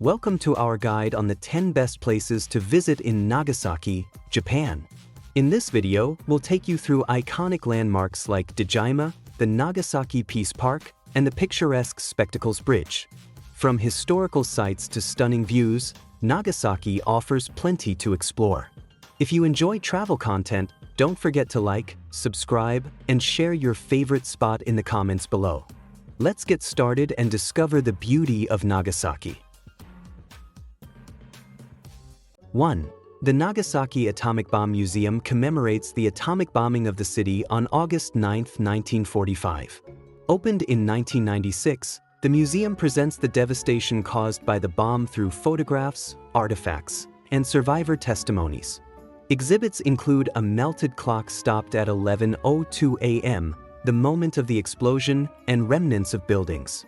Welcome to our guide on the 10 best places to visit in Nagasaki, Japan. In this video, we'll take you through iconic landmarks like Dejima, the Nagasaki Peace Park, and the picturesque Spectacles Bridge. From historical sites to stunning views, Nagasaki offers plenty to explore. If you enjoy travel content, don't forget to like, subscribe, and share your favorite spot in the comments below. Let's get started and discover the beauty of Nagasaki. 1. The Nagasaki Atomic Bomb Museum commemorates the atomic bombing of the city on August 9, 1945. Opened in 1996, the museum presents the devastation caused by the bomb through photographs, artifacts, and survivor testimonies. Exhibits include a melted clock stopped at 11:02 a.m., the moment of the explosion, and remnants of buildings.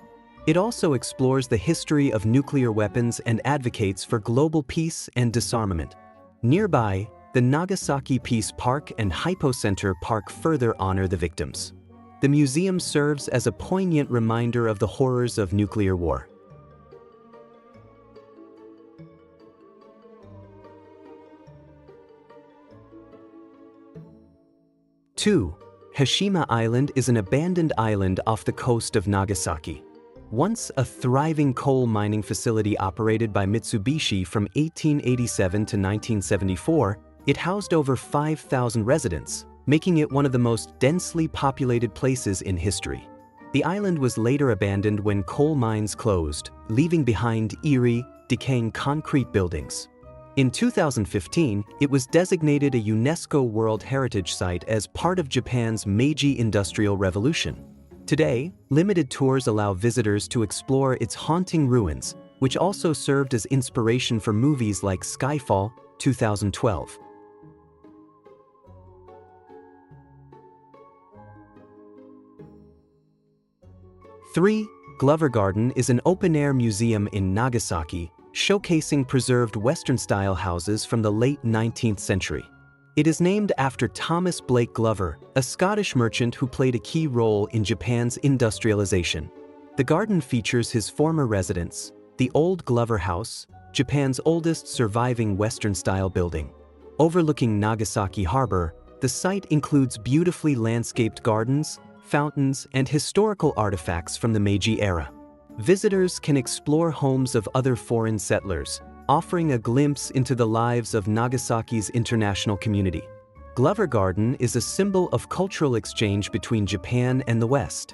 It also explores the history of nuclear weapons and advocates for global peace and disarmament. Nearby, the Nagasaki Peace Park and Hypocenter Park further honor the victims. The museum serves as a poignant reminder of the horrors of nuclear war. 2. Hashima Island is an abandoned island off the coast of Nagasaki. Once a thriving coal mining facility operated by Mitsubishi from 1887 to 1974, it housed over 5,000 residents, making it one of the most densely populated places in history. The island was later abandoned when coal mines closed, leaving behind eerie, decaying concrete buildings. In 2015, it was designated a UNESCO World Heritage Site as part of Japan's Meiji Industrial Revolution. Today, limited tours allow visitors to explore its haunting ruins, which also served as inspiration for movies like Skyfall, 2012. 3. Glover Garden is an open-air museum in Nagasaki, showcasing preserved Western-style houses from the late 19th century. It is named after Thomas Blake Glover, a Scottish merchant who played a key role in Japan's industrialization. The garden features his former residence, the Old Glover House, Japan's oldest surviving Western-style building. Overlooking Nagasaki Harbor, the site includes beautifully landscaped gardens, fountains, and historical artifacts from the Meiji era. Visitors can explore homes of other foreign settlers, offering a glimpse into the lives of Nagasaki's international community. Glover Garden is a symbol of cultural exchange between Japan and the West.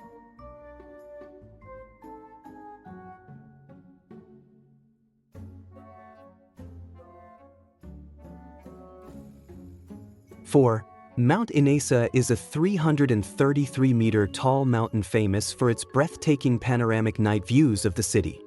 4. Mount Inasa is a 333-meter tall mountain famous for its breathtaking panoramic night views of the city.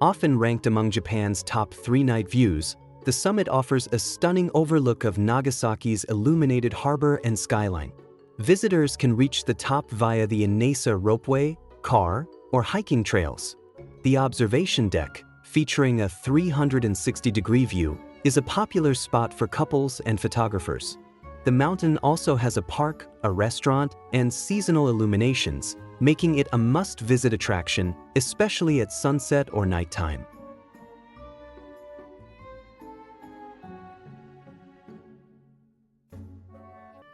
Often ranked among Japan's top 3 night views, the summit offers a stunning overlook of Nagasaki's illuminated harbor and skyline. Visitors can reach the top via the Inasa ropeway, car, or hiking trails. The observation deck, featuring a 360-degree view, is a popular spot for couples and photographers. The mountain also has a park, a restaurant, and seasonal illuminations, making it a must-visit attraction, especially at sunset or nighttime.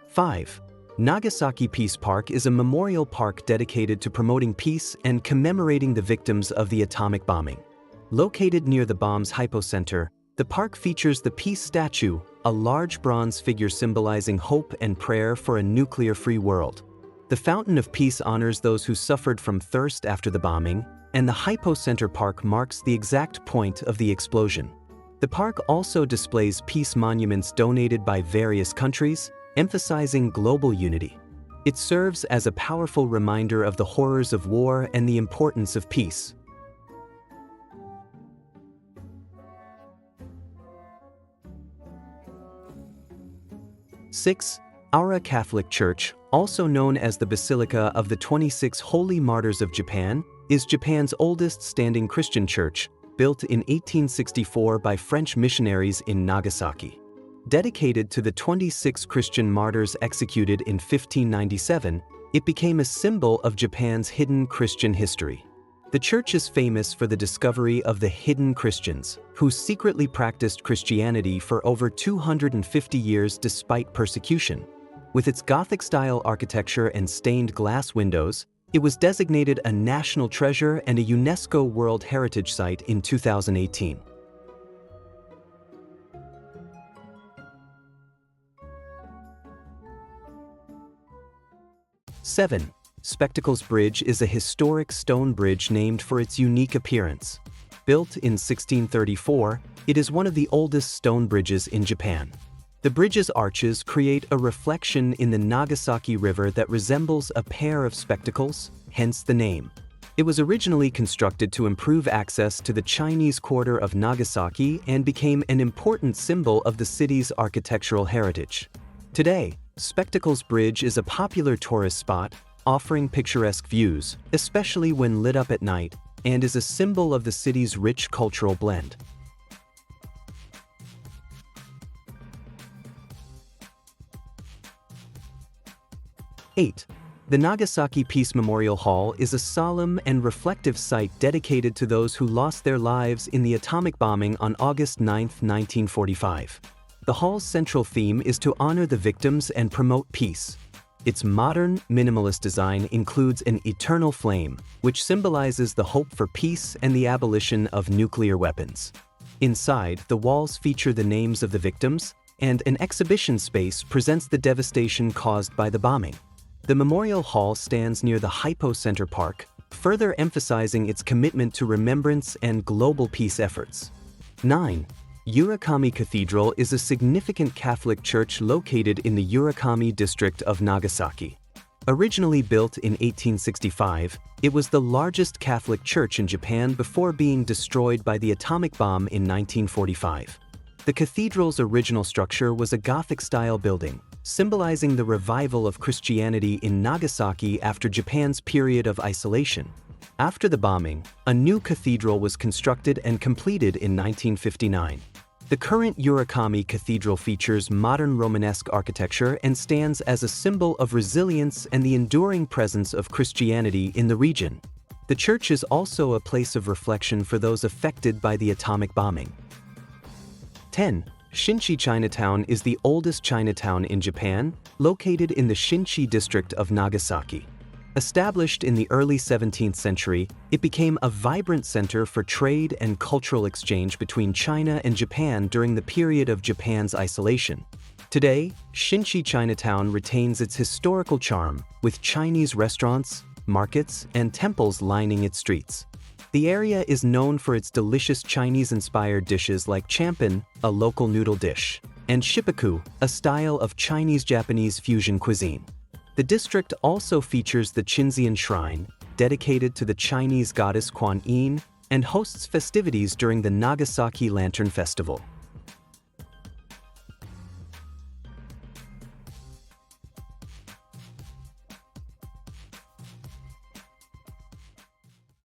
5. Nagasaki Peace Park is a memorial park dedicated to promoting peace and commemorating the victims of the atomic bombing. Located near the bomb's hypocenter, the park features the Peace Statue, a large bronze figure symbolizing hope and prayer for a nuclear-free world. The Fountain of Peace honors those who suffered from thirst after the bombing, and the Hypocenter Park marks the exact point of the explosion. The park also displays peace monuments donated by various countries, emphasizing global unity. It serves as a powerful reminder of the horrors of war and the importance of peace. 6. Oura Catholic Church, also known as the Basilica of the 26 Holy Martyrs of Japan, is Japan's oldest standing Christian church, built in 1864 by French missionaries in Nagasaki. Dedicated to the 26 Christian martyrs executed in 1597, it became a symbol of Japan's hidden Christian history. The church is famous for the discovery of the hidden Christians, who secretly practiced Christianity for over 250 years despite persecution. With its Gothic-style architecture and stained glass windows, it was designated a national treasure and a UNESCO World Heritage Site in 2018. 7. Spectacles Bridge is a historic stone bridge named for its unique appearance. Built in 1634, it is one of the oldest stone bridges in Japan. The bridge's arches create a reflection in the Nagasaki River that resembles a pair of spectacles, hence the name. It was originally constructed to improve access to the Chinese quarter of Nagasaki and became an important symbol of the city's architectural heritage. Today, Spectacles Bridge is a popular tourist spot, offering picturesque views, especially when lit up at night, and is a symbol of the city's rich cultural blend. 8. The Nagasaki Peace Memorial Hall is a solemn and reflective site dedicated to those who lost their lives in the atomic bombing on August 9, 1945. The hall's central theme is to honor the victims and promote peace. Its modern, minimalist design includes an eternal flame, which symbolizes the hope for peace and the abolition of nuclear weapons. Inside, the walls feature the names of the victims, and an exhibition space presents the devastation caused by the bombing. The Memorial Hall stands near the Hypo Center Park, further emphasizing its commitment to remembrance and global peace efforts. 9. Urakami Cathedral is a significant Catholic church located in the Urakami district of Nagasaki. Originally built in 1865, it was the largest Catholic church in Japan before being destroyed by the atomic bomb in 1945. The cathedral's original structure was a Gothic-style building, symbolizing the revival of Christianity in Nagasaki after Japan's period of isolation. After the bombing, a new cathedral was constructed and completed in 1959. The current Urakami Cathedral features modern Romanesque architecture and stands as a symbol of resilience and the enduring presence of Christianity in the region. The church is also a place of reflection for those affected by the atomic bombing. 10. Shinchi Chinatown is the oldest Chinatown in Japan, located in the Shinchi district of Nagasaki. Established in the early 17th century, it became a vibrant center for trade and cultural exchange between China and Japan during the period of Japan's isolation. Today, Shinchi Chinatown retains its historical charm, with Chinese restaurants, markets, and temples lining its streets. The area is known for its delicious Chinese-inspired dishes like champan, a local noodle dish, and shippaku, a style of Chinese-Japanese fusion cuisine. The district also features the Qinzian Shrine, dedicated to the Chinese goddess Kuan Yin, and hosts festivities during the Nagasaki Lantern Festival.